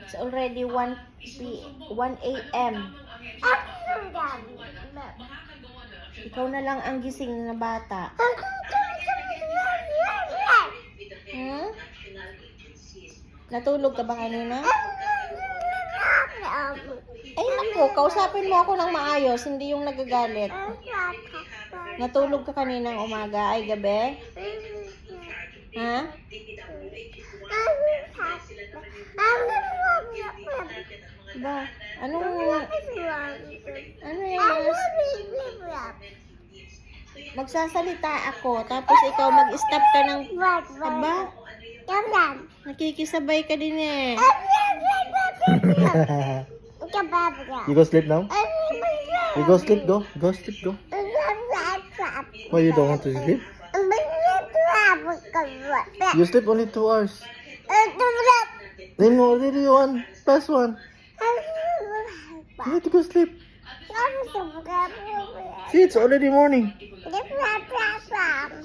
It's already 1 a.m. Ikaw na lang ang gising na bata. Hmm? Natulog ka ba kanina? Ay naku, kausapin mo ako ng maayos, hindi yung nagagalit. Natulog ka kaninang umaga, ay gabi? Ha? Ba, ano yung magsasalita ako, tapos ikaw mag-stop ka ng aba? Nakikisabay ka din eh. You go sleep now? You go sleep, go. Go sleep, go. Why you don't want to sleep? You sleep only 2 hours. Then already 1 plus 1. You need to go sleep. See, it's already morning.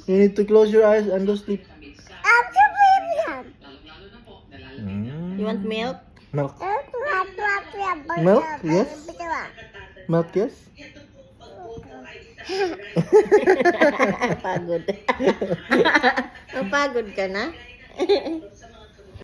You need to close your eyes and go sleep. You want milk? Milk. Milk? Yes. Milk, yes. Pagod. Napagod ka na?